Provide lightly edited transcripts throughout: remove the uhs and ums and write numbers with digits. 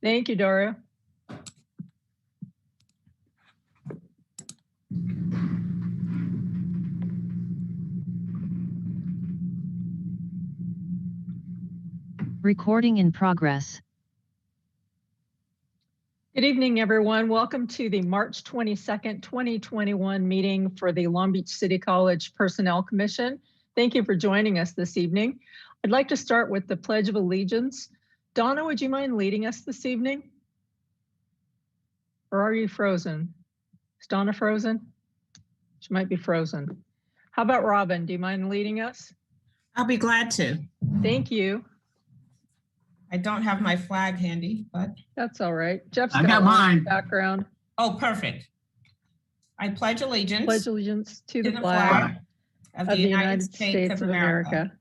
Thank you, Dora. Recording in progress. Good evening, everyone. Welcome to the March 22nd, 2021 meeting for the Long Beach City College Personnel Commission. Thank you for joining us this evening. I'd like to start with the Pledge of Allegiance. Donna, would you mind leading us this evening? Or are you frozen? Is Donna frozen? She might be frozen. How about Robin? Do you mind leading us? I'll be glad to. Thank you. I don't have my flag handy, but. That's all right. Jeff's I got mine. Background. Oh, perfect. I pledge allegiance. Pledge allegiance to the flag of the United States of America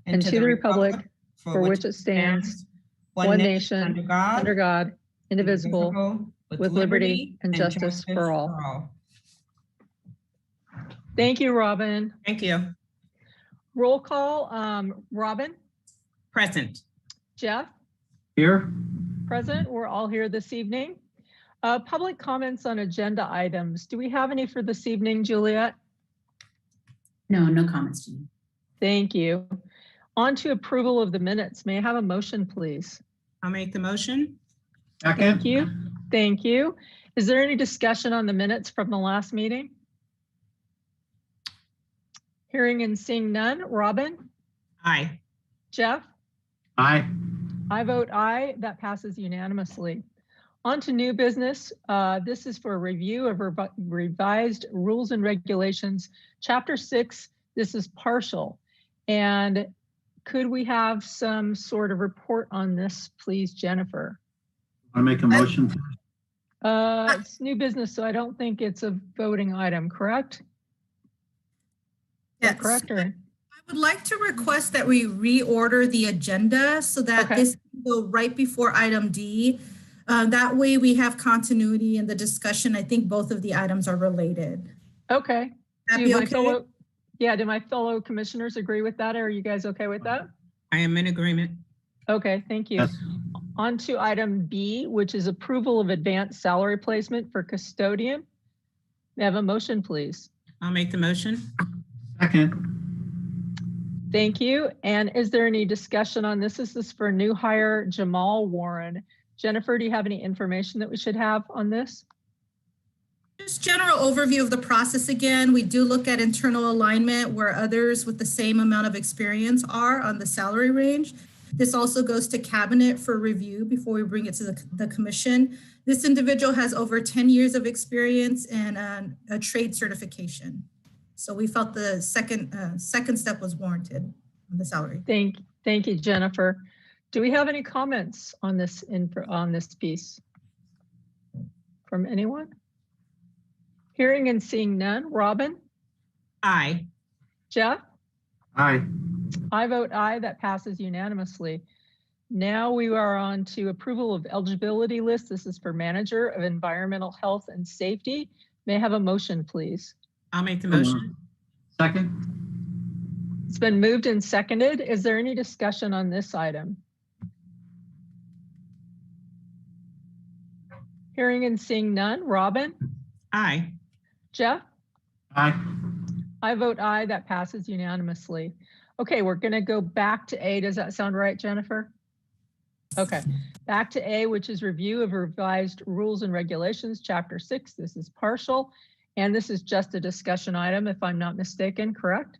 and to the republic for which it stands, one nation, under God, indivisible, with liberty and justice for all. Thank you, Robin. Thank you. Roll call. Robin? Present. Jeff? Here. Present. We're all here this evening. Public comments on agenda items. Do we have any for this evening, Juliet? No comments, Jean. Thank you. On to approval of the minutes. May I have a motion, please? I'll make the motion. Second. Thank you. Thank you. Is there any discussion on the minutes from the last meeting? Hearing and seeing none. Robin? Aye. Jeff? Aye. I vote aye. That passes unanimously. On to new business. This is for a review of revised rules and regulations, Chapter 6. This is partial. And could we have some sort of report on this, please, Jennifer? I make a motion. It's new business, so I don't think it's a voting item, correct? Yes. Correct, or? I would like to request that we reorder the agenda so that this can go right before item D. That way we have continuity in the discussion. I think both of the items are related. Okay. That be okay? Do my fellow commissioners agree with that? Are you guys okay with that? I am in agreement. Okay, thank you. Yes. On to item B, which is approval of advanced salary placement for custodian. May I have a motion, please? I'll make the motion. Second. Thank you. And is there any discussion on this? This is for new hire Jamal Warren. Jennifer, do you have any information that we should have on this? Just general overview of the process again. We do look at internal alignment where others with the same amount of experience are on the salary range. This also goes to cabinet for review before we bring it to the commission. This individual has over 10 years of experience and a trade certification. So we felt the second step was warranted on the salary. Thank you, Jennifer. Do we have any comments on this piece from anyone? Hearing and seeing none. Robin? Aye. Jeff? Aye. I vote aye. That passes unanimously. Now we are on to approval of eligibility list. This is for manager of environmental health and safety. May I have a motion, please? I'll make the motion. Second. It's been moved and seconded. Is there any discussion on this item? Hearing and seeing none. Robin? Aye. Jeff? Aye. I vote aye. That passes unanimously. Okay, we're going to go back to A. Does that sound right, Jennifer? Okay, back to A, which is review of revised rules and regulations, Chapter 6. This is partial, and this is just a discussion item, if I'm not mistaken, correct?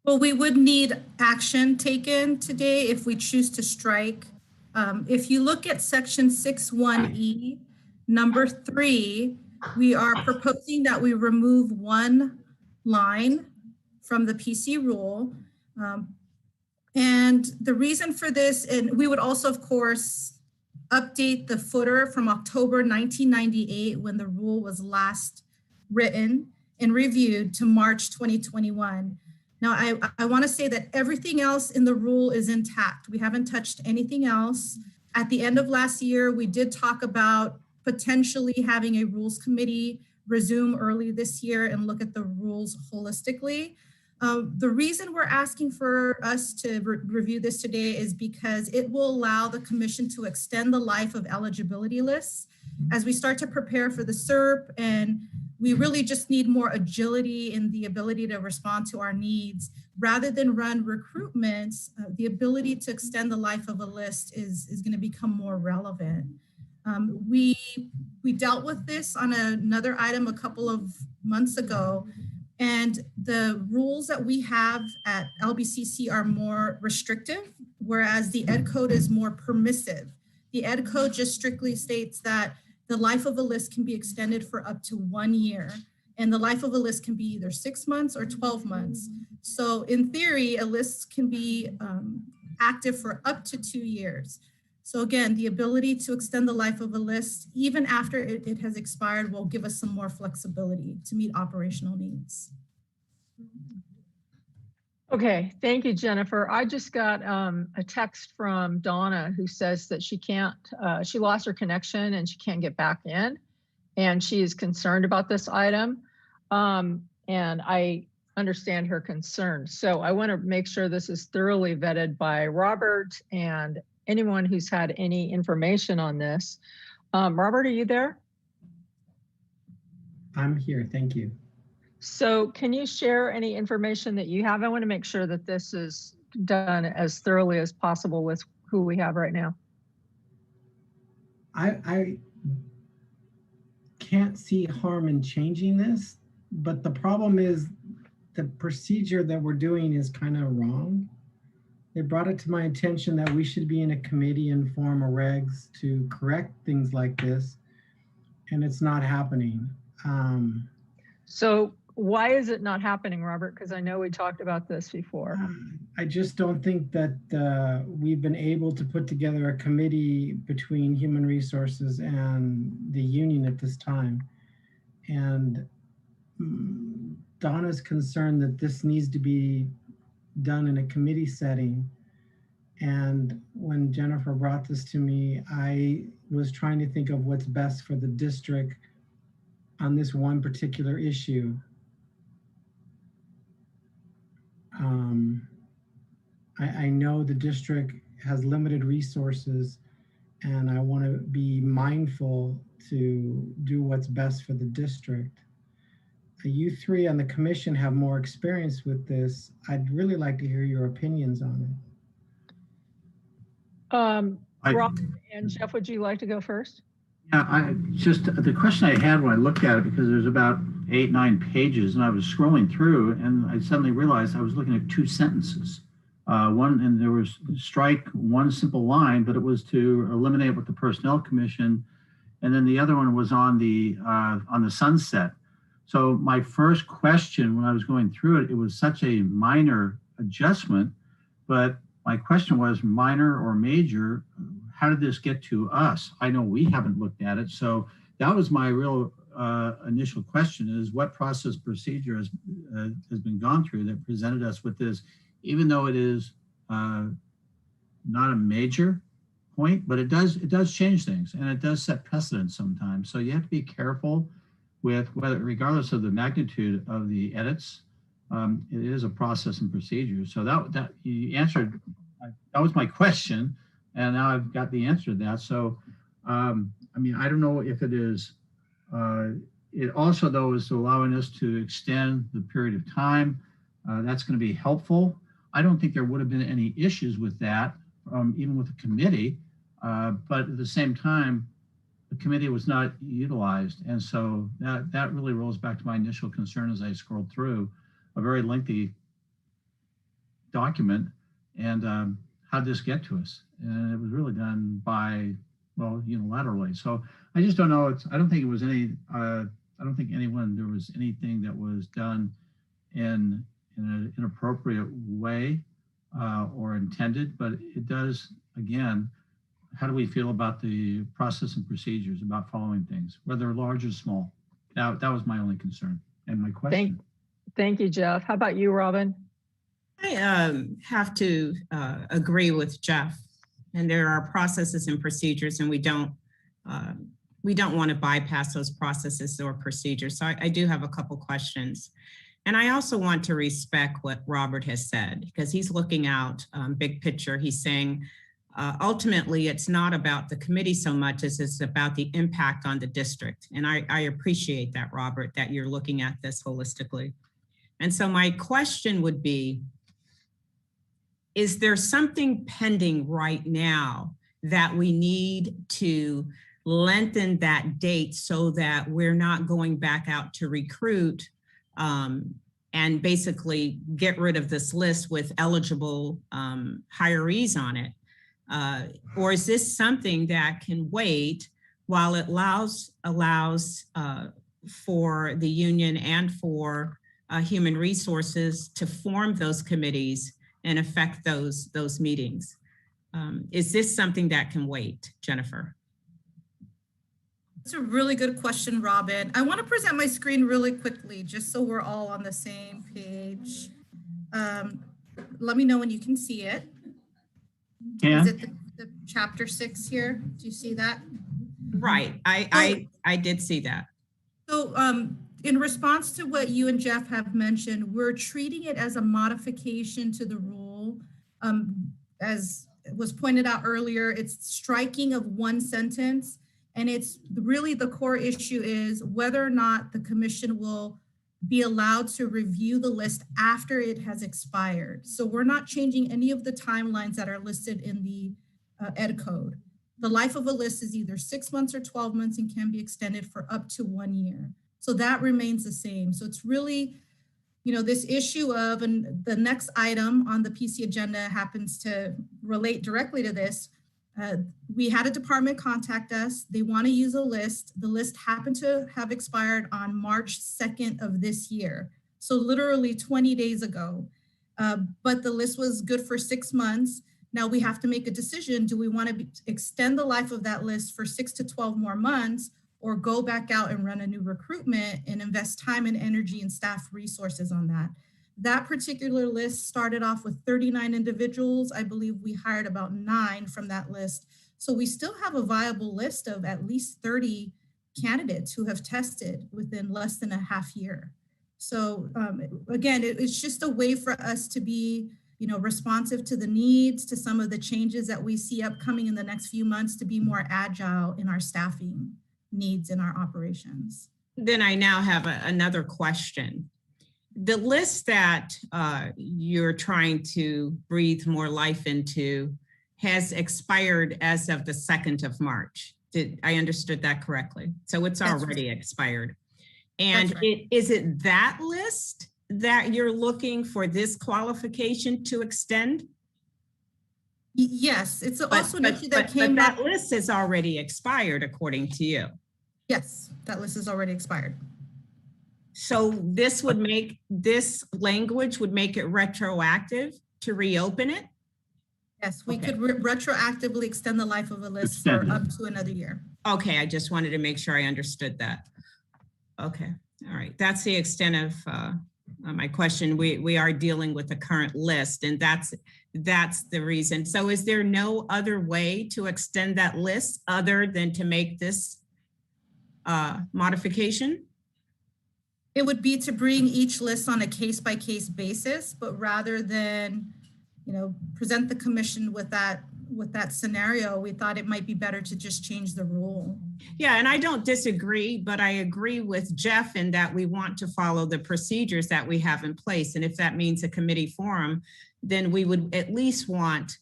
Well, we would need action taken today if we choose to strike. If you look at section 6.1E, number 3, we are proposing that we remove one line from the PC rule. And the reason for this, and we would also, of course, update the footer from October 1998 when the rule was last written and reviewed to March 2021. Now, I want to say that everything else in the rule is intact. We haven't touched anything else. At the end of last year, we did talk about potentially having a rules committee resume early this year and look at the rules holistically. The reason we're asking for us to review this today is because it will allow the commission to extend the life of eligibility lists as we start to prepare for the SERP, and we really just need more agility in the ability to respond to our needs. Rather than run recruitments, the ability to extend the life of a list is going to become more relevant. We dealt with this on another item a couple of months ago, and the rules that we have at LBCC are more restrictive, whereas the Ed Code is more permissive. The Ed Code just strictly states that the life of a list can be extended for up to 1 year, and the life of a list can be either 6 months or 12 months. So in theory, a list can be active for up to 2 years. So again, the ability to extend the life of a list, even after it has expired, will give us some more flexibility to meet operational needs. Okay, thank you, Jennifer. I just got a text from Donna who says that she lost her connection and she can't get back in, and she is concerned about this item. And I understand her concern. So I want to make sure this is thoroughly vetted by Robert and anyone who's had any information on this. Robert, are you there? I'm here, thank you. So can you share any information that you have? I want to make sure that this is done as thoroughly as possible with who we have right now. I can't see harm in changing this, but the problem is the procedure that we're doing is kind of wrong. They brought it to my attention that we should be in a committee and form a regs to correct things like this, and it's not happening. So why is it not happening, Robert? Because I know we talked about this before. I just don't think that we've been able to put together a committee between Human Resources and the union at this time. And Donna's concerned that this needs to be done in a committee setting. And when Jennifer brought this to me, I was trying to think of what's best for the district on this one particular issue. I know the district has limited resources, and I want to be mindful to do what's best for the district. You three on the commission have more experience with this. I'd really like to hear your opinions on it. Rob and Jeff, would you like to go first? Yeah, the question I had when I looked at it, because there's about 8, 9 pages, and I was scrolling through, and I suddenly realized I was looking at 2 sentences. One, and there was strike one simple line, but it was to eliminate with the Personnel Commission, and then the other one was on the sunset. So my first question when I was going through it, it was such a minor adjustment, but my question was minor or major. How did this get to us? I know we haven't looked at it. So that was my real initial question, is what process procedure has been gone through that presented us with this, even though it is not a major point, but it does change things, and it does set precedent sometimes. So you have to be careful with whether, regardless of the magnitude of the edits, it is a process and procedure. So that you answered, that was my question. And now I've got the answer to that. So, I mean, I don't know if it is, it also though is allowing us to extend the period of time. That's going to be helpful. I don't think there would have been any issues with that, even with the committee. But at the same time, the committee was not utilized. And so that really rolls back to my initial concern as I scrolled through a very lengthy document. And how did this get to us? And it was really done by, well, unilaterally. So I just don't know. I don't think it was any, I don't think there was anything that was done in an inappropriate way or intended, but it does, again, how do we feel about the process and procedures about following things, whether large or small? That was my only concern and my question. Thank you, Jeff. How about you, Robin? I have to agree with Jeff. And there are processes and procedures, and we don't want to bypass those processes or procedures. So I do have a couple questions. And I also want to respect what Robert has said, because he's looking out big picture. He's saying, ultimately, it's not about the committee so much as it's about the impact on the district. And I appreciate that, Robert, that you're looking at this holistically. And so my question would be, is there something pending right now that we need to lengthen that date so that we're not going back out to recruit and basically get rid of this list with eligible hirees on it? Or is this something that can wait while it allows for the union and for human resources to form those committees and affect those meetings? Is this something that can wait, Jennifer? That's a really good question, Robin. I want to present my screen really quickly, just so we're all on the same page. Let me know when you can see it. Yeah. Is it the chapter 6 here? Do you see that? Right. I did see that. So in response to what you and Jeff have mentioned, we're treating it as a modification to the rule. As was pointed out earlier, it's striking of one sentence. And it's really the core issue is whether or not the commission will be allowed to review the list after it has expired. So we're not changing any of the timelines that are listed in the Ed Code. The life of a list is either 6 months or 12 months and can be extended for up to 1 year. So that remains the same. So it's really, you know, this issue of, and the next item on the PC agenda happens to relate directly to this. We had a department contact us. They want to use a list. The list happened to have expired on March 2nd of this year. So literally 20 days ago. But the list was good for 6 months. Now we have to make a decision. Do we want to extend the life of that list for 6 to 12 more months, or go back out and run a new recruitment and invest time and energy and staff resources on that? That particular list started off with 39 individuals. I believe we hired about 9 from that list. So we still have a viable list of at least 30 candidates who have tested within less than a half year. So again, it's just a way for us to be, you know, responsive to the needs, to some of the changes that we see upcoming in the next few months, to be more agile in our staffing needs in our operations. Then I now have another question. The list that you're trying to breathe more life into has expired as of the 2nd of March. Did I understood that correctly? So it's already expired. And right. Is it that list that you're looking for this qualification to extend? Yes, it's also an issue that but came up. that list is already expired according to you. Yes, that list is already expired. So this would make, this language would make it retroactive to reopen it? Yes, we Okay. could retroactively extend the life of a list for Extend it. up to another year. Okay, I just wanted to make sure I understood that. Okay, all right. That's the extent of my question. We are dealing with the current list, and that's the reason. So is there no other way to extend that list other than to make this modification? It would be to bring each list on a case-by-case basis, but rather than, you know, present the commission with that scenario, we thought it might be better to just change the rule. Yeah, and I don't disagree, but I agree with Jeff in that we want to follow the procedures that we have in place. And if that means a committee forum, then we would at least want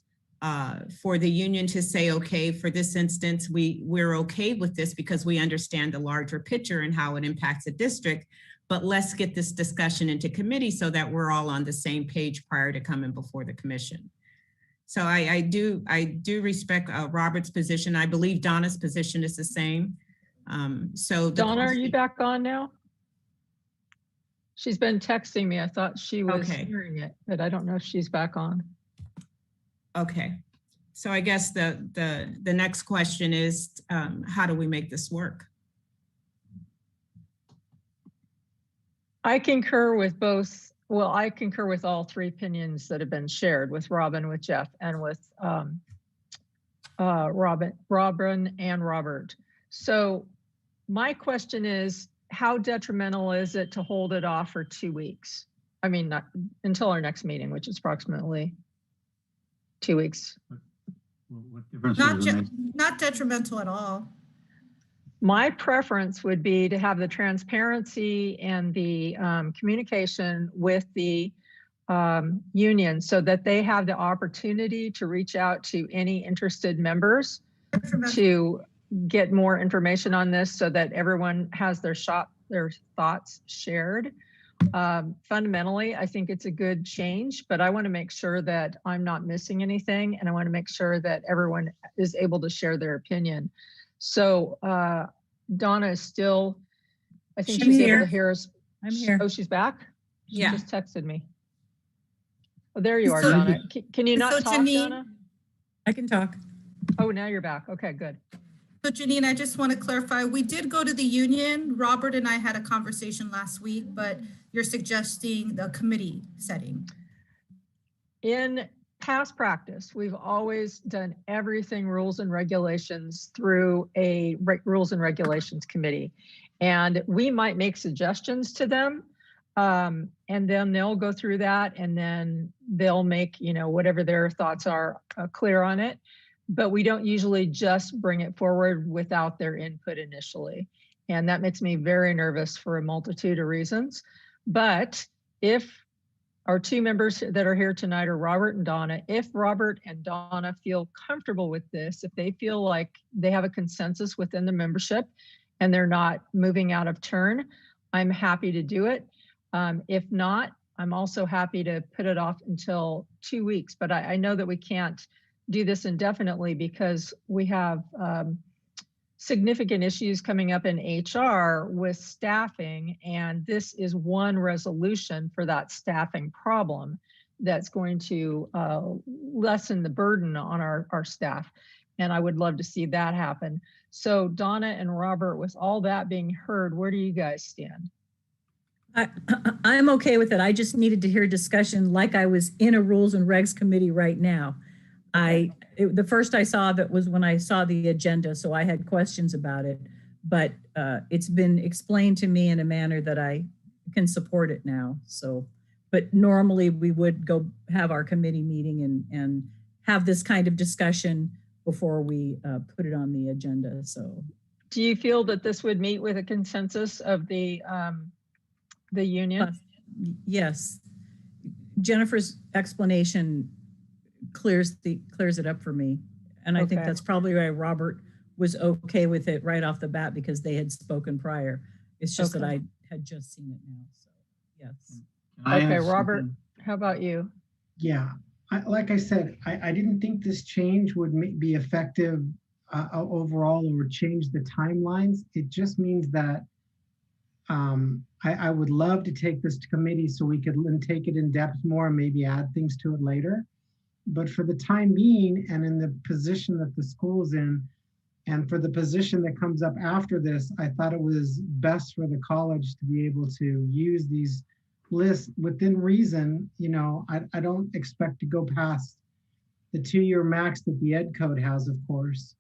for the union to say, okay, for this instance, we're okay with this because we understand the larger picture and how it impacts the district. But let's get this discussion into committee so that we're all on the same page prior to coming before the commission. So I do respect Robert's position. I believe Donna's position is the same. So Donna, are you back on now? She's been texting me. I thought she was Okay. hearing it, but I don't know if she's back on. Okay. So I guess the next question is, how do we make this work? I concur with both. Well, I concur with all 3 opinions that have been shared with Robin, with Jeff, and with Robin and Robert. So my question is, how detrimental is it to hold it off for 2 weeks? I mean, not until our next meeting, which is approximately 2 weeks. What difference Not, does it make? not detrimental at all. My preference would be to have the transparency and the communication with the union so that they have the opportunity to reach out to any interested members to get more information on this so that everyone has their thoughts shared. Fundamentally, I think it's a good change, but I want to make sure that I'm not missing anything, and I want to make sure that everyone is able to share their opinion. So Donna is still, I think she's able to hear us. I'm here. Oh, she's back? She Yeah. just texted me. Oh, there you are, So- Donna. Can you not so talk, Janine- Donna? I can talk. Oh, now you're back. Okay, good. So Janine, I just want to clarify, we did go to the union. Robert and I had a conversation last week, but you're suggesting the committee setting. In past practice, we've always done everything rules and regulations through a rules and regulations committee. And we might make suggestions to them, and then they'll go through that, and then they'll make, whatever their thoughts are clear on it. But we don't usually just bring it forward without their input initially. And that makes me very nervous for a multitude of reasons. But if our two members that are here tonight are Robert and Donna, if Robert and Donna feel comfortable with this, if they feel like they have a consensus within the membership and they're not moving out of turn, I'm happy to do it. If not, I'm also happy to put it off until 2 weeks. But I know that we can't do this indefinitely because we have significant issues coming up in HR with staffing, and this is one resolution for that staffing problem that's going to lessen the burden on our staff. And I would love to see that happen. So Donna and Robert, with all that being heard, where do you guys stand? I'm okay with it. I just needed to hear discussion like I was in a rules and regs committee right now. The first I saw of it was when I saw the agenda, so I had questions about it, but it's been explained to me in a manner that I can support it now. So, but normally we would go have our committee meeting and have this kind of discussion before we put it on the agenda. So, do you feel that this would meet with a consensus of the union? Yes. Jennifer's explanation clears it up for me. And I think Okay. that's probably why Robert was okay with it right off the bat, because they had spoken prior. It's just that I had just seen it now. So, yes. Can I Okay, add Robert, something? how about you? Yeah, like I said, I didn't think this change would be effective overall or change the timelines. It just means that I would love to take this to committee so we could then take it in depth more and maybe add things to it later. But for the time being, and in the position that the school's in, and for the position that comes up after this, I thought it was best for the college to be able to use these lists within reason. I don't expect to go past the 2-year max that the Ed Code has, of course,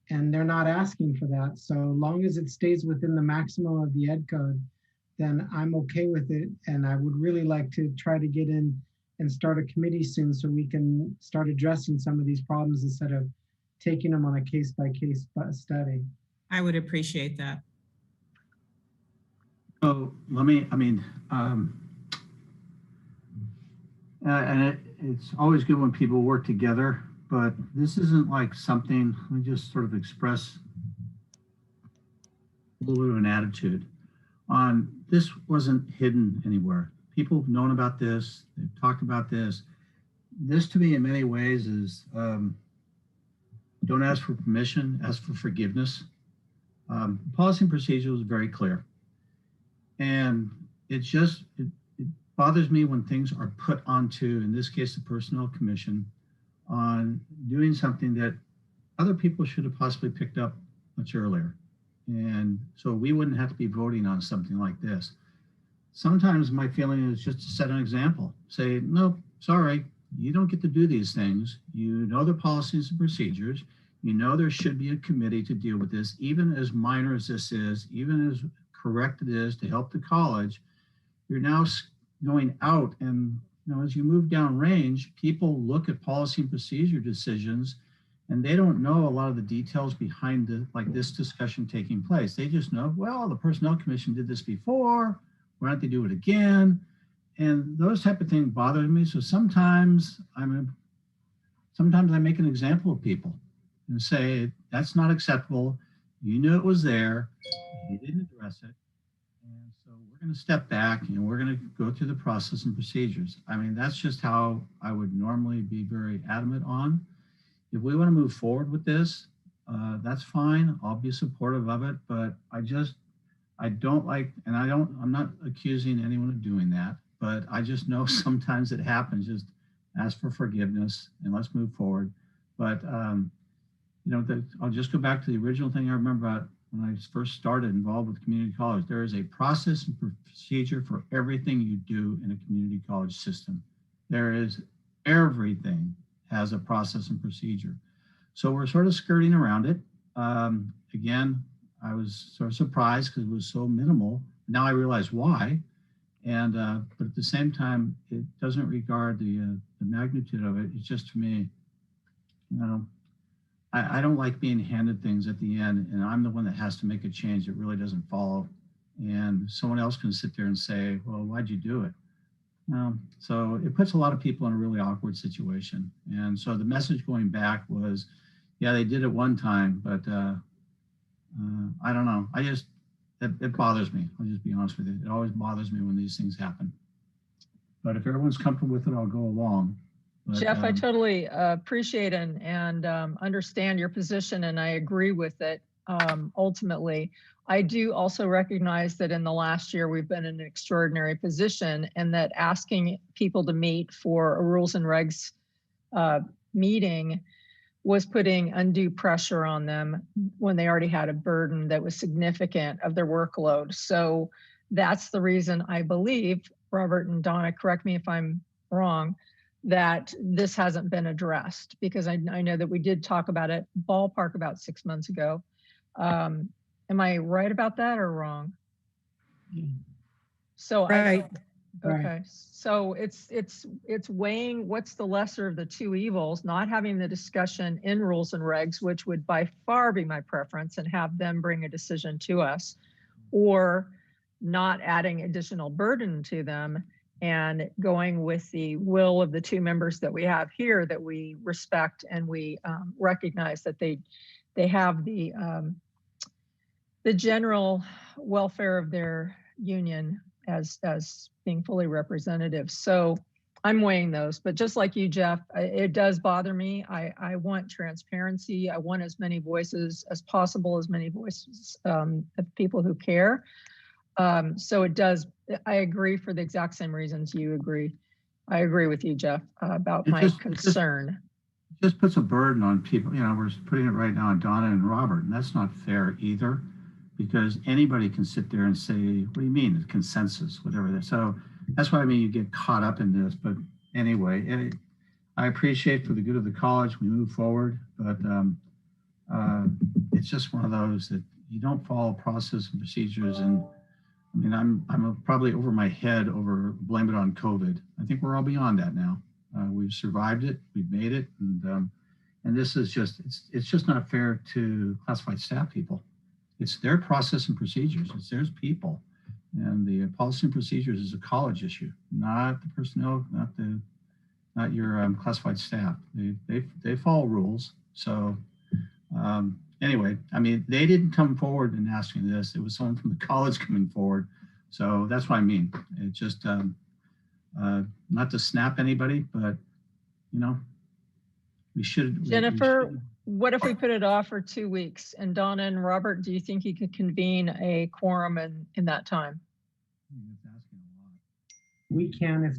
and they're not asking for that. So long as it stays within the maximum of the Ed Code, then I'm okay with it. And I would really like to try to get in and start a committee soon so we can start addressing some of these problems instead of taking them on a case-by-case study. I would appreciate that. So it's always good when people work together, but this isn't like something, let me just sort of express a little bit of an attitude on this. Wasn't hidden anywhere. People have known about this. They've talked about this. This to me in many ways is don't ask for permission, ask for forgiveness. Policy and procedure was very clear. And it bothers me when things are put onto, in this case, the Personnel Commission, on doing something that other people should have possibly picked up much earlier. And so we wouldn't have to be voting on something like this. Sometimes my feeling is just to set an example. Say, no, sorry, you don't get to do these things. You know the policies and procedures. You know there should be a committee to deal with this, even as minor as this is, even as correct it is to help the college, you're now going out and, as you move down range, people look at policy and procedure decisions and they don't know a lot of the details behind this discussion taking place. They just know, well, the Personnel Commission did this before, why don't they do it again? And those type of things bother me. So sometimes I make an example of people and say, that's not acceptable. You knew it was there, you didn't address it. And so we're going to step back and we're going to go through the process and procedures. I mean, that's just how I would normally be very adamant on. If we want to move forward with this, that's fine. I'll be supportive of it, but I don't like, and I'm not accusing anyone of doing that, but I just know sometimes it happens. Just ask for forgiveness and let's move forward. But, I'll just go back to the original thing I remember about when I first started involved with community college. There is a process and procedure for everything you do in a community college system. Everything has a process and procedure. So we're sort of skirting around it. Again, I was sort of surprised because it was so minimal. Now I realize why. And but at the same time, it doesn't regard the magnitude of it. It's just, to me, I don't like being handed things at the end, and I'm the one that has to make a change that really doesn't follow. And someone else can sit there and say, well, why'd you do it? So it puts a lot of people in a really awkward situation. And so the message going back was, yeah, they did it one time, but I don't know. It bothers me. I'll just be honest with you. It always bothers me when these things happen. But if everyone's comfortable with it, I'll go along. But, Jeff, I totally appreciate and understand your position, and I agree with it. Ultimately, I do also recognize that in the last year, we've been in an extraordinary position, and that asking people to meet for a rules and regs meeting was putting undue pressure on them when they already had a burden that was significant of their workload. So that's the reason I believe, Robert and Donna, correct me if I'm wrong, that this hasn't been addressed, because I know that we did talk about it ballpark about 6 months ago. Am I right about that or wrong? So Right. Okay, so it's weighing what's the lesser of the two evils, not having the discussion in rules and regs, which would by far be my preference, and have them bring a decision to us, or not adding additional burden to them and going with the will of the two members that we have here that we respect, and we recognize that they have the general welfare of their union as being fully representative. So I'm weighing those, but just like you, Jeff, it does bother me. I want transparency. I want as many voices as possible, as many voices of people who care. So it does, I agree for the exact same reasons you agree. I agree with you, Jeff, about my concern. It just puts a burden on people. We're putting it right now on Donna and Robert, and that's not fair either, because anybody can sit there and say, what do you mean, the consensus, whatever that. So that's why you get caught up in this. But anyway, I appreciate, for the good of the college, we move forward, but it's just one of those that you don't follow process and procedures. And I'm probably over my head over blame it on COVID. I think we're all beyond that now. We've survived it, we've made it. And this is just, it's just not fair to classified staff people. It's their process and procedures. It's their people, and the policy and procedures is a college issue, not the personnel, not your classified staff. They follow rules. So anyway, they didn't come forward and ask me this. It was someone from the college coming forward. So that's what I mean. It just not to snap anybody, but we should. Jennifer, what if we put it off for 2 weeks? And Donna and Robert, do you think you could convene a quorum in that time? We can,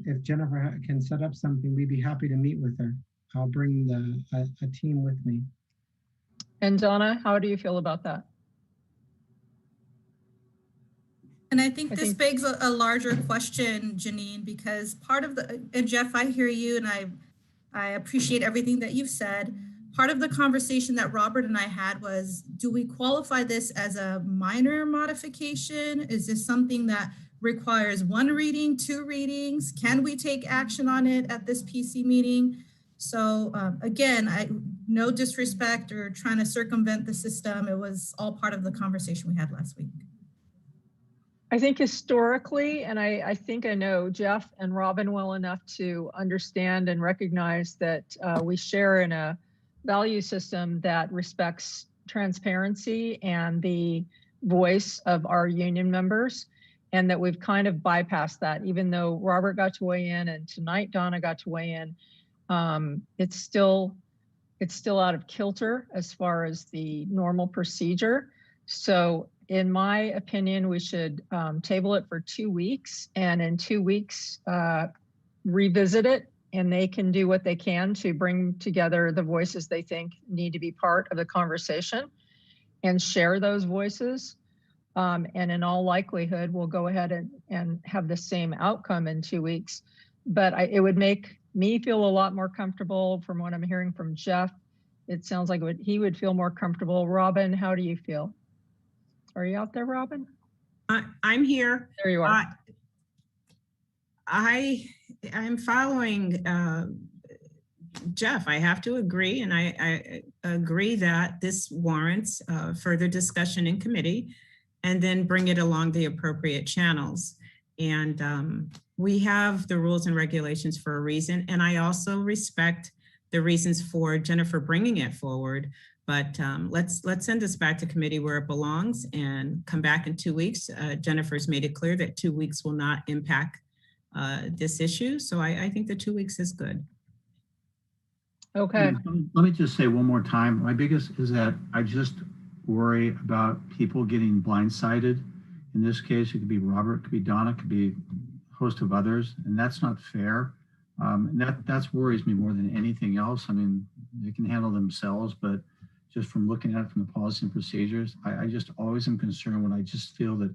if Jennifer can set up something, we'd be happy to meet with her. I'll bring a team with me. And Donna, how do you feel about that? And I think this begs a larger question, Janine, because and Jeff, I hear you, and I appreciate everything that you've said. part of the conversation that Robert and I had was, do we qualify this as a minor modification? Is this something that requires 1 reading, 2 readings? Can we take action on it at this PC meeting? So again, no disrespect or trying to circumvent the system. It was all part of the conversation we had last week. I think historically, and I think I know Jeff and Robin well enough to understand and recognize that we share in a value system that respects transparency and the voice of our union members, and that we've kind of bypassed that. Even though Robert got to weigh in and tonight Donna got to weigh in, it's still out of kilter as far as the normal procedure. So in my opinion, we should table it for 2 weeks, and in 2 weeks, revisit it, and they can do what they can to bring together the voices they think need to be part of the conversation and share those voices. And in all likelihood, we'll go ahead and have the same outcome in 2 weeks. But it would make me feel a lot more comfortable from what I'm hearing from Jeff. It sounds like he would feel more comfortable. Robin, how do you feel? Are you out there, Robin? I'm here. There you are. I'm following Jeff. I have to agree, and I agree that this warrants further discussion in committee, and then bring it along the appropriate channels. And we have the rules and regulations for a reason, and I also respect the reasons for Jennifer bringing it forward. But let's send this back to committee where it belongs and come back in 2 weeks. Jennifer's made it clear that 2 weeks will not impact this issue. So I think the 2 weeks is good. Okay. Let me just say one more time. My biggest is that I just worry about people getting blindsided. In this case, it could be Robert, it could be Donna, it could be a host of others, and that's not fair. And that worries me more than anything else. I mean, they can handle themselves, but just from looking at it from the policy and procedures, I just always am concerned when I just feel that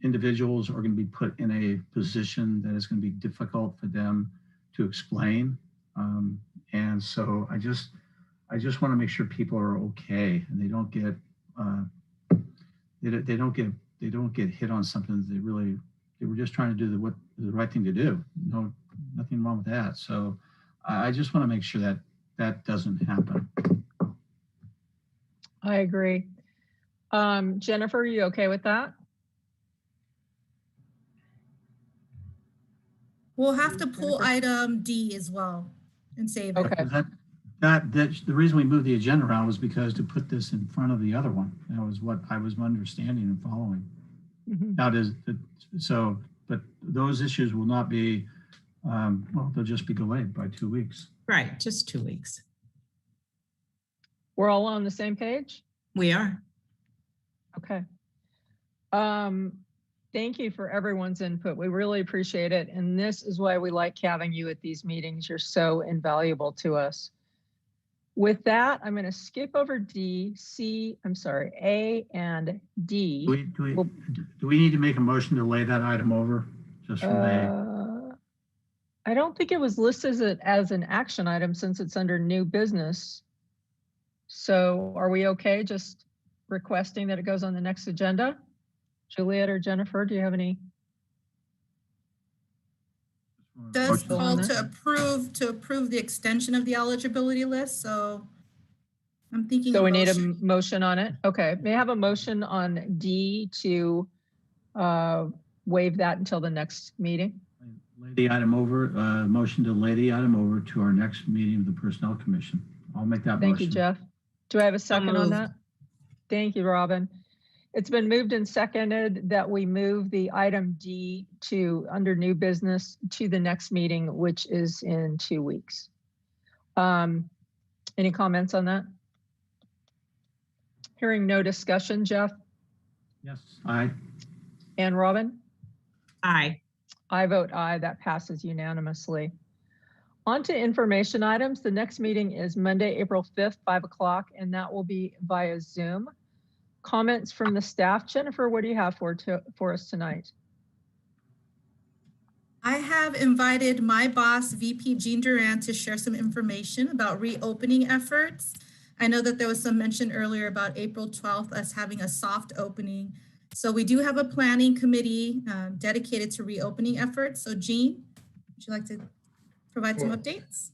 individuals are going to be put in a position that is going to be difficult for them to explain. And so I just want to make sure people are okay and they don't get they don't get hit on something that they were just trying to do the right thing to do. No, nothing wrong with that. So I just want to make sure that that doesn't happen. I agree. Jennifer, are you okay with that? We'll have to pull item D as well and save it. Okay. The reason we moved the agenda around was because to put this in front of the other one. That was what I was understanding and following. Mhm. Now but those issues will not be, well, they'll just be delayed by 2 weeks. Right, just 2 weeks. We're all on the same page? We are. Okay. Thank you for everyone's input. We really appreciate it. And this is why we like having you at these meetings. You're so invaluable to us. With that, I'm going to skip over A and D. Do we need to make a motion to lay that item over just from A? I don't think it was listed as an action item since it's under new business. So are we okay just requesting that it goes on the next agenda? Juliet or Jennifer, do you have any? Does call to approve the extension of the eligibility list. So I'm thinking. So we need a motion on it. Okay, may I have a motion on D to waive that until the next meeting? Lay the item over, motion to lay the item over to our next meeting of the Personnel Commission. I'll make that motion. Thank you, Jeff. Do I have a second on that? Thank you, Robin. It's been moved and seconded that we move the item D to under new business to the next meeting, which is in 2 weeks. Any comments on that? Hearing no discussion, Jeff Yes, aye. and Robin? Aye. I vote aye. That passes unanimously. On to information items. The next meeting is Monday, April 5th, 5 o'clock, and that will be via Zoom. Comments from the staff. Jennifer, what do you have for us tonight? I have invited my boss, VP Jean Durant, to share some information about reopening efforts. I know that there was some mention earlier about April 12th, us having a soft opening. So we do have a planning committee dedicated to reopening efforts. So Jean, would you like to provide some updates?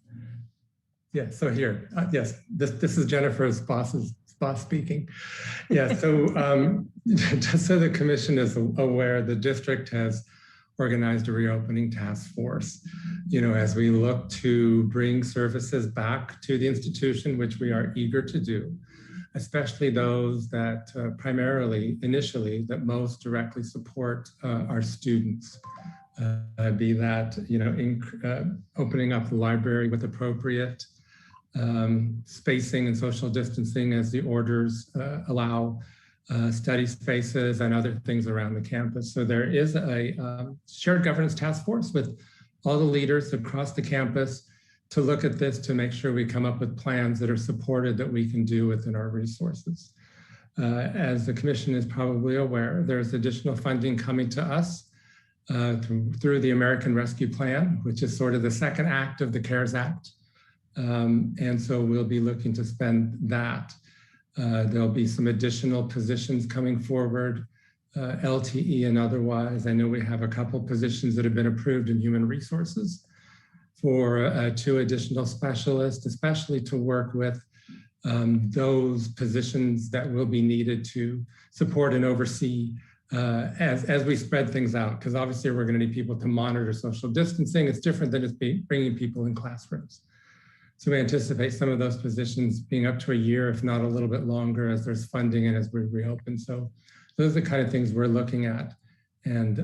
Yeah, so here, yes, this is Jennifer's boss speaking. Yeah, so just so the commission is aware, the district has organized a reopening task force, as we look to bring services back to the institution, which we are eager to do, especially those that primarily, initially, that most directly support our students. Be that, opening up the library with appropriate spacing and social distancing as the orders allow, study spaces and other things around the campus. So there is a shared governance task force with all the leaders across the campus to look at this, to make sure we come up with plans that are supported that we can do within our resources. As the commission is probably aware, there's additional funding coming to us through the American Rescue Plan, which is sort of the second act of the CARES Act. And so we'll be looking to spend that. There'll be some additional positions coming forward, LTE and otherwise. I know we have a couple positions that have been approved in human resources for 2 additional specialists, especially to work with those positions that will be needed to support and oversee as we spread things out. Because obviously we're going to need people to monitor social distancing. It's different than just bringing people in classrooms. So we anticipate some of those positions being up to a year, if not a little bit longer, as there's funding and as we reopen. So those are the kind of things we're looking at. And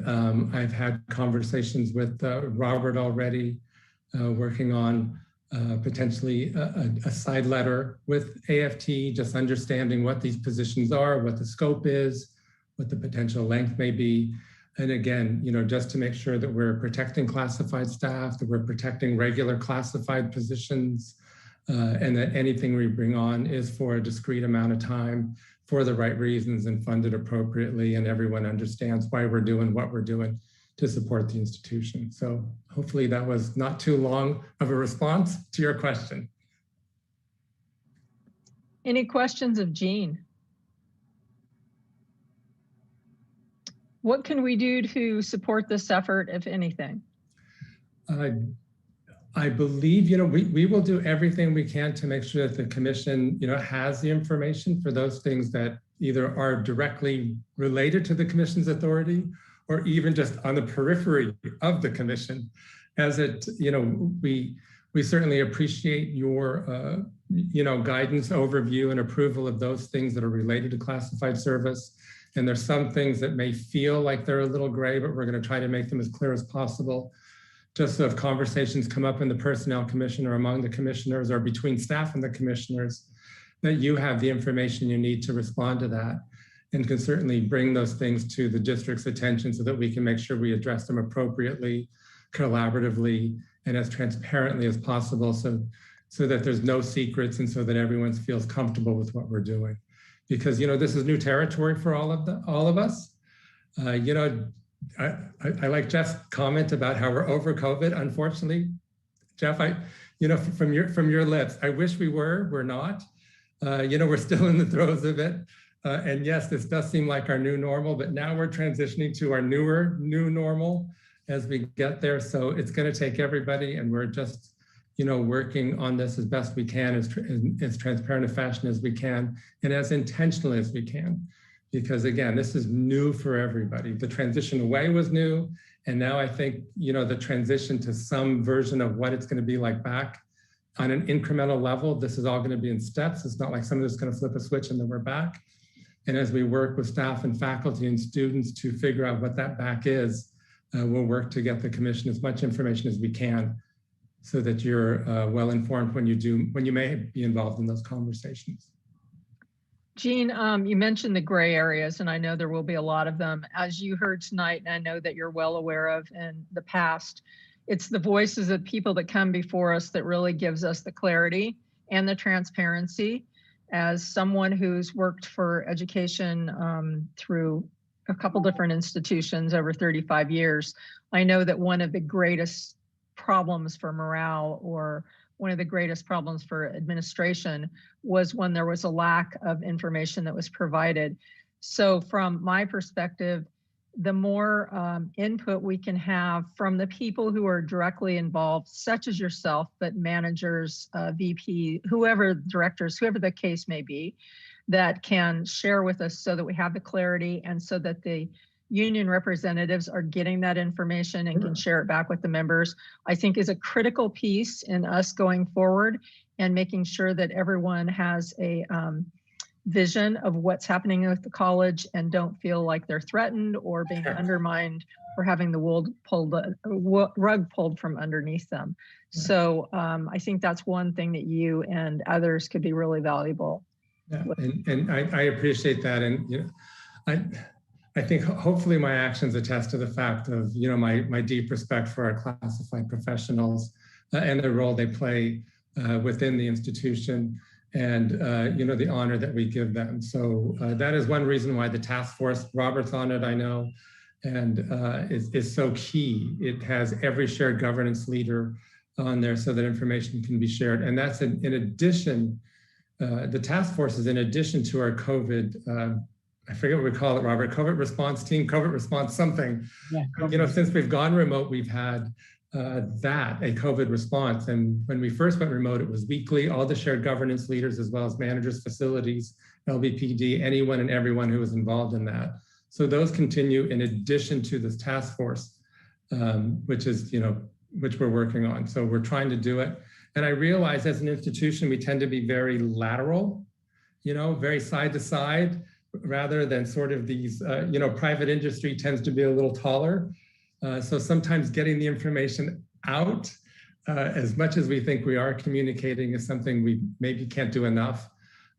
I've had conversations with Robert already, working on potentially a side letter with AFT, just understanding what these positions are, what the scope is, what the potential length may be. And again, just to make sure that we're protecting classified staff, that we're protecting regular classified positions, and that anything we bring on is for a discrete amount of time for the right reasons and funded appropriately, and everyone understands why we're doing what we're doing to support the institution. So hopefully that was not too long of a response to your question. Any questions of Jean? What can we do to support this effort, if anything? I believe, we will do everything we can to make sure that the commission, has the information for those things that either are directly related to the commission's authority or even just on the periphery of the commission. As it, we certainly appreciate your, guidance, overview, and approval of those things that are related to classified service. And there's some things that may feel like they're a little gray, but we're going to try to make them as clear as possible. Just so if conversations come up in the Personnel Commission or among the commissioners or between staff and the commissioners, that you have the information you need to respond to that, and can certainly bring those things to the district's attention so that we can make sure we address them appropriately, collaboratively, and as transparently as possible, so that there's no secrets and so that everyone feels comfortable with what we're doing. Because this is new territory for all of us. I like Jeff's comment about how we're over COVID. Unfortunately, Jeff, from your lips, I wish we're not. We're still in the throes of it. And yes, this does seem like our new normal, but now we're transitioning to our new normal as we get there. So it's going to take everybody, and we're just working on this as best we can, as transparent a fashion as we can, and as intentionally as we can. Because again, this is new for everybody. The transition away was new. And now I think, the transition to some version of what it's going to be like back on an incremental level, this is all going to be in steps. It's not like somebody's going to flip a switch and then we're back. And as we work with staff and faculty and students to figure out what that back is, we'll work to get the commission as much information as we can, so that you're well informed when you may be involved in those conversations. Jean, you mentioned the gray areas, and I know there will be a lot of them. As you heard tonight, and I know that you're well aware of in the past, it's the voices of people that come before us that really gives us the clarity and the transparency. As someone who's worked for education through a couple different institutions over 35 years, I know that one of the greatest problems for morale, or one of the greatest problems for administration, was when there was a lack of information that was provided. So from my perspective, the more input we can have from the people who are directly involved, such as yourself, but managers, VP, whoever, directors, whoever the case may be, that can share with us so that we have the clarity, and so that the union representatives are getting that information and can share it back with the members, I think is a critical piece in us going forward and making sure that everyone has a vision of what's happening with the college and don't feel like they're threatened or being undermined or having the rug pulled from underneath them. So I think that's one thing that you and others could be really valuable. Yeah, and I appreciate that. And you know, I think hopefully my actions attest to the fact of, you know, my deep respect for our classified professionals and the role they play within the institution, and you know, the honor that we give them. So that is one reason why the task force, Robert's on it, I know, and is so key. It has every shared governance leader on there so that information can be shared. And that's in addition, the task force is in addition to our COVID, I forget what we call it, Robert, COVID response team, COVID response something. Yeah. You know, since we've gone remote, we've had a COVID response. And when we first went remote, it was weekly, all the shared governance leaders, as well as managers, facilities, LVPD, anyone and everyone who was involved in that. So those continue in addition to this task force, which is, you know, which we're working on. So we're trying to do it. And I realize as an institution, we tend to be very lateral, you know, very side to side, rather than sort of these, you know, private industry tends to be a little taller. So sometimes getting the information out, as much as we think we are communicating, is something we maybe can't do enough.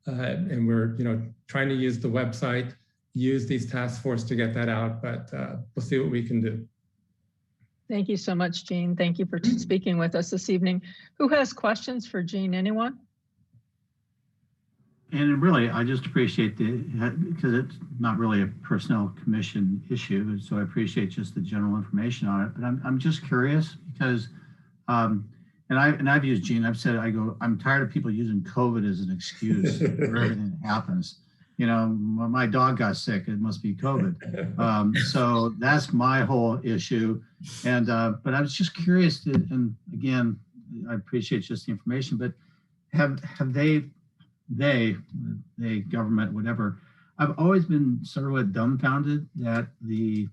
And we're, you know, trying to use the website, use these task force to get that out, but we'll see what we can do. Thank you so much, Jean. Thank you for speaking with us this evening. Who has questions for Jean? Anyone? And really, I just appreciate because it's not really a personnel commission issue, so I appreciate just the general information on it. But I'm just curious because, and I've used Jean. I've said, I'm tired of people using COVID as an excuse for everything that happens. You know, my dog got sick. It must be COVID. So that's my whole issue. And but I was just curious. And again, I appreciate just the information. But have they government, whatever, I've always been sort of dumbfounded that the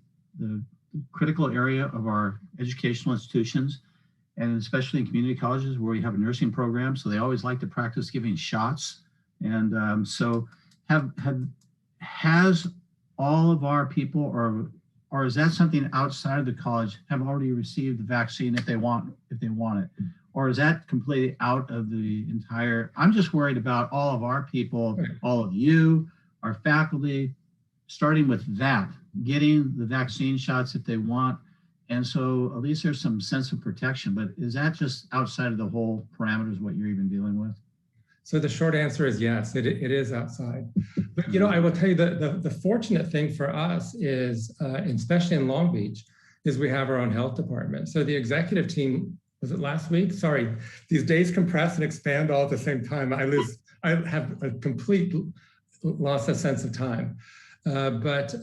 critical area of our educational institutions, and especially in community colleges where we have a nursing program, so they always like to practice giving shots. And so has all of our people, or is that something outside of the college, have already received the vaccine if they want it? Or is that completely out of the entire? I'm just worried about all of our people, all of you, our faculty, starting with that, getting the vaccine shots if they want. And so at least there's some sense of protection, but is that just outside of the whole parameters of what you're even dealing with? So the short answer is yes, it is outside. But, you know, I will tell you the fortunate thing for us is, especially in Long Beach, is we have our own health department. So the executive team, was it last week? Sorry, these days compress and expand all at the same time. I have a complete loss of sense of time. But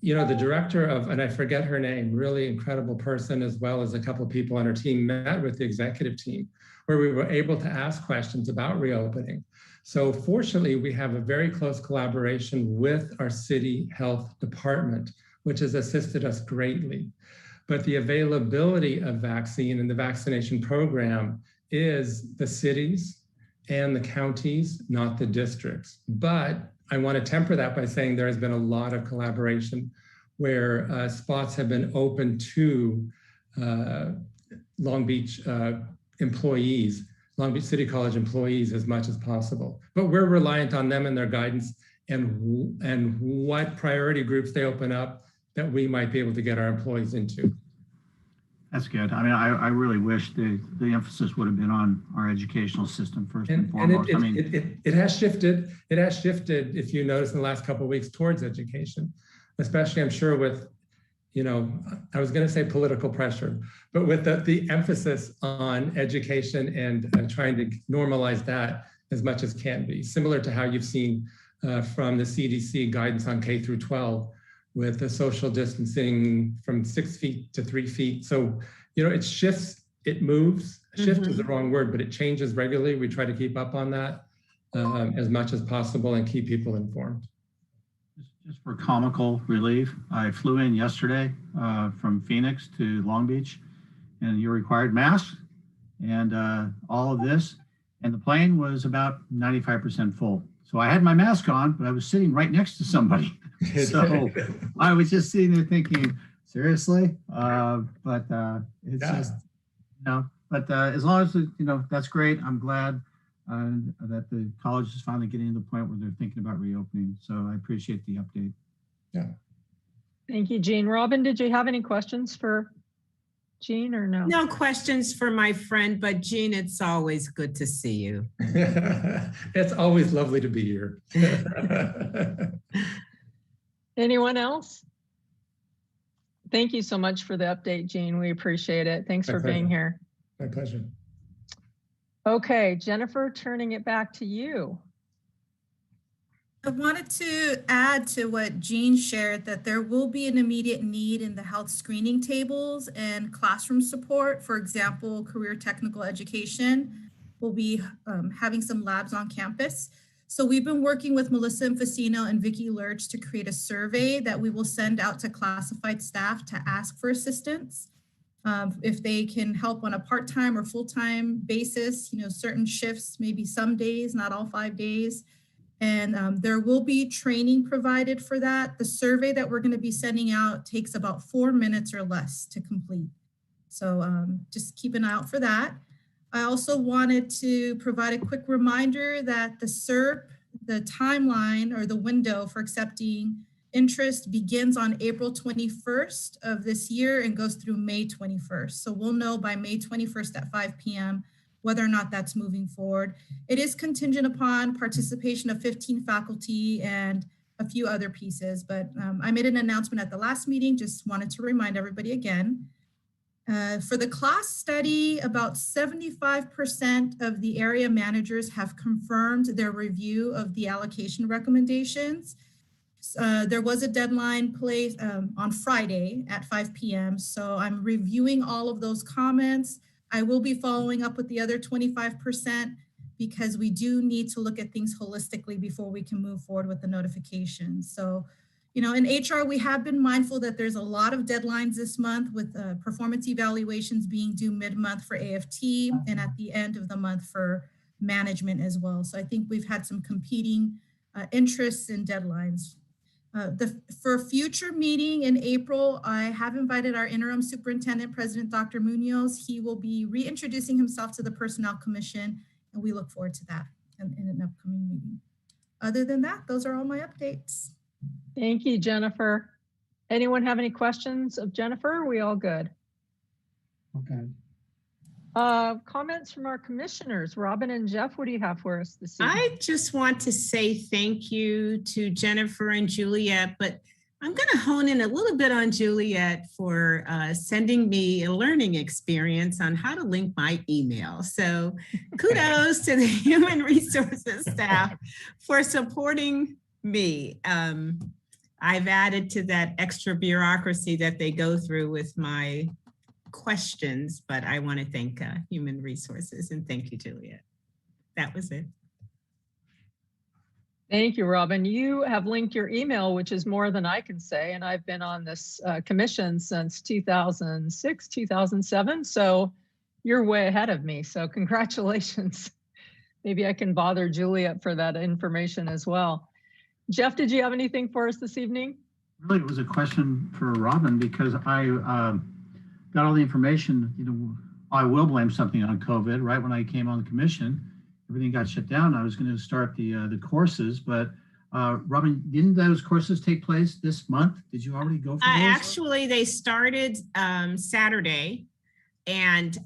you know, the director of, and I forget her name, really incredible person, as well as a couple of people on her team, met with the executive team, where we were able to ask questions about reopening. So fortunately, we have a very close collaboration with our city health department, which has assisted us greatly. But the availability of vaccine and the vaccination program is the cities and the counties, not the districts. But I want to temper that by saying there has been a lot of collaboration where spots have been open to Long Beach employees, Long Beach City College employees, as much as possible. But we're reliant on them and their guidance and what priority groups they open up that we might be able to get our employees into. That's good. I mean, I really wish the emphasis would have been on our educational system first and foremost. It has shifted. It has shifted, if you notice, in the last couple of weeks towards education. especially I'm sure with, you know, I was going to say political pressure, but with the emphasis on education and trying to normalize that as much as can be, similar to how you've seen from the CDC guidance on K through 12 with the social distancing from 6 feet to 3 feet. So, you know, it shifts, it moves. Shift is the wrong word, but it changes regularly. We try to keep up on that as much as possible and keep people informed. Just for comical relief, I flew in yesterday from Phoenix to Long Beach, and you required masks and all of this, and the plane was about 95% full. So I had my mask on, but I was sitting right next to somebody. So I was just sitting there thinking, seriously? But it's just, you know, but as long as, you know, that's great. I'm glad that the college is finally getting to the point where they're thinking about reopening. So I appreciate the update. Yeah. Thank you, Jean. Robin, did you have any questions for Jean or no? No questions for my friend, but Jean, it's always good to see you. It's always lovely to be here. Anyone else? Thank you so much for the update, Jean. We appreciate it. Thanks for being here. My pleasure. Okay, Jennifer, turning it back to you. I wanted to add to what Jean shared that there will be an immediate need in the health screening tables and classroom support. For example, career technical education will be having some labs on campus. So we've been working with Melissa Infacino and Vicki Lurch to create a survey that we will send out to classified staff to ask for assistance. If they can help on a part-time or full-time basis, you know, certain shifts, maybe some days, not all 5 days. And there will be training provided for that. The survey that we're going to be sending out takes about 4 minutes or less to complete. So just keep an eye out for that. I also wanted to provide a quick reminder that the SERP, the timeline or the window for accepting interest begins on April 21st of this year and goes through May 21st. So we'll know by May 21st at 5 p.m. whether or not that's moving forward. It is contingent upon participation of 15 faculty and a few other pieces, but I made an announcement at the last meeting, just wanted to remind everybody again. For the class study, about 75% of the area managers have confirmed their review of the allocation recommendations. There was a deadline placed on Friday at 5 p.m. So I'm reviewing all of those comments. I will be following up with the other 25% because we do need to look at things holistically before we can move forward with the notification. So, you know, in HR, we have been mindful that there's a lot of deadlines this month with performance evaluations being due mid-month for AFT and at the end of the month for management as well. So I think we've had some competing interests and deadlines. For future meeting in April, I have invited our interim superintendent, President Dr. Munoz. He will be reintroducing himself to the Personnel Commission, and we look forward to that in an upcoming meeting. Other than that, those are all my updates. Thank you, Jennifer. Anyone have any questions of Jennifer? Are we all good? Okay. Comments from our commissioners. Robin and Jeff, what do you have for us this evening? I just want to say thank you to Jennifer and Juliet, but I'm going to hone in a little bit on Juliet for sending me a learning experience on how to link my email. So kudos to the human resources staff for supporting me. I've added to that extra bureaucracy that they go through with my questions, but I want to thank human resources and thank you, Juliet. That was it. Thank you, Robin. You have linked your email, which is more than I can say. And I've been on this commission since 2006, 2007. So you're way ahead of me. So congratulations. Maybe I can bother Juliet for that information as well. Jeff, did you have anything for us this evening? Really, it was a question for Robin because I got all the information. You know, I will blame something on COVID. Right when I came on the commission, everything got shut down. I was going to start the courses, but Robin, didn't those courses take place this month? Did you already go for those? Actually, they started Saturday, And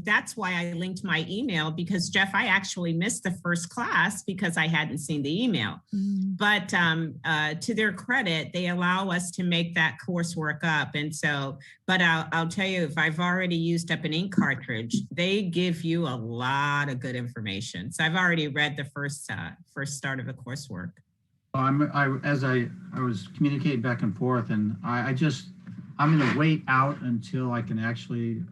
that's why I linked my email, because Jeff, I actually missed the first class because I hadn't seen the email. But to their credit, they allow us to make that coursework up. And so, but I'll tell you, if I've already used up an ink cartridge, they give you a lot of good information. So I've already read the first start of the coursework. As I was communicating back and forth, and I'm going to wait out until I can actually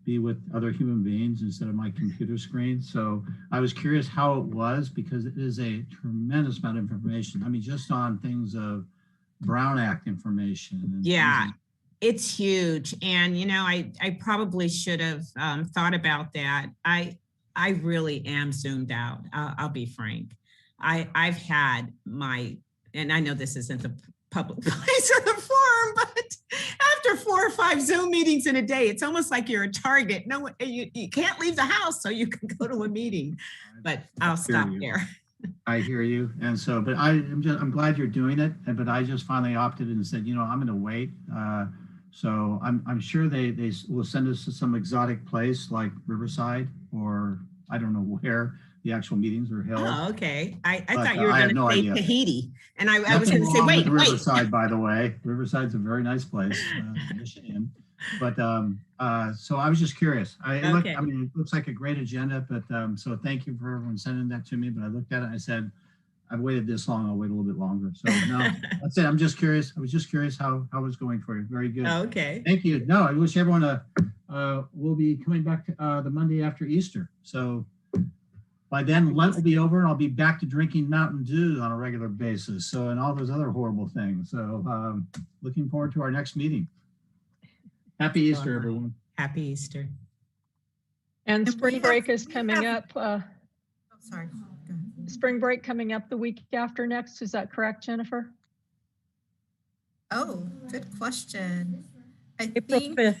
be with other human beings instead of my computer screen. So I was curious how it was, because it is a tremendous amount of information. I mean, just on things of Brown Act information. And yeah, it's huge. And, you know, I probably should have thought about that. I really am zoomed out. I'll be frank. I've had and I know this isn't the public place or the forum, but after 4 or 5 Zoom meetings in a day, it's almost like you're a target. No, you can't leave the house so you can go to a meeting. But I'll stop there. I hear you. And so, but I'm glad you're doing it. But I just finally opted and said, you know, I'm going to wait. So I'm sure they will send us to some exotic place like Riverside, or I don't know where the actual meetings are held. Oh, okay. I thought you were going to say Tahiti. And I was Nothing going to say, wrong wait. with Riverside, by the way. Riverside's a very nice place, Mission Inn. But so I was just curious. Okay. It looks like a great agenda, but so thank you for everyone sending that to me. But I looked at it and I said, I've waited this long, I'll wait a little bit longer. So no, that's it. I'm just curious. I was just curious how it was going for you. Very good. Okay. Thank you. No, I wish everyone we'll be coming back the Monday after Easter. So by then, Lent will be over, and I'll be back to drinking Mountain Dew on a regular basis. So, and all those other horrible things. So, looking forward to our next meeting. Happy Easter, everyone. Happy Easter. And spring break is coming up. Sorry. Go ahead. Spring break coming up the week after next. Is that correct, Jennifer? Oh, good question. April 5th.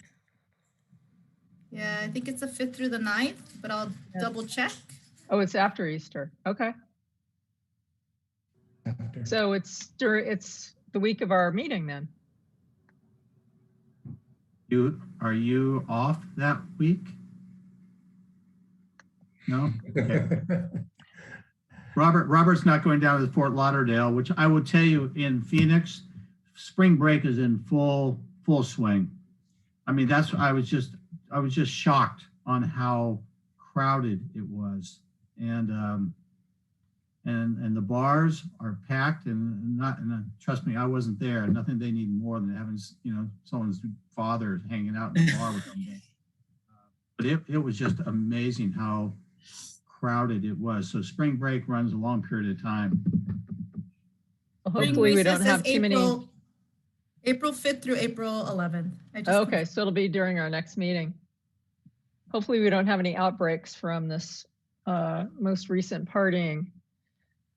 Yeah, I think it's the 5th through the 9th, but I'll double check. Oh, it's after Easter. Okay. So it's the week of our meeting then. Are you off that week? No? Okay. Robert's not going down to Fort Lauderdale, which I will tell you, in Phoenix, spring break is in full swing. I mean, I was just shocked on how crowded it was. And the bars are packed, and trust me, I wasn't there. Nothing they need more than having, you know, someone's father hanging out in the bar with them. But it was just amazing how crowded it was. So spring break runs a long period of time. Well, hopefully we don't have too many. April 5th through April 11th. Okay, so it'll be during our next meeting. Hopefully we don't have any outbreaks from this most recent partying.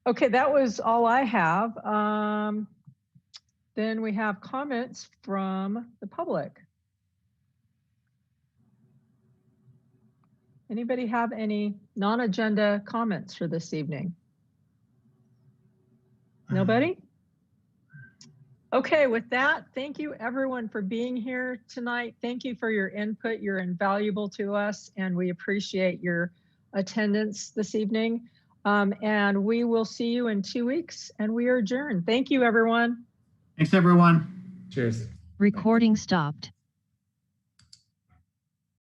Okay, that was all I have. Then we have comments from the public. Anybody have any non-agenda comments for this evening? Nobody? Okay, with that, thank you everyone for being here tonight. Thank you for your input. You're invaluable to us, and we appreciate your attendance this evening. And we will see you in 2 weeks, and we are adjourned. Thank you, everyone. Thanks, everyone. Cheers. Recording stopped.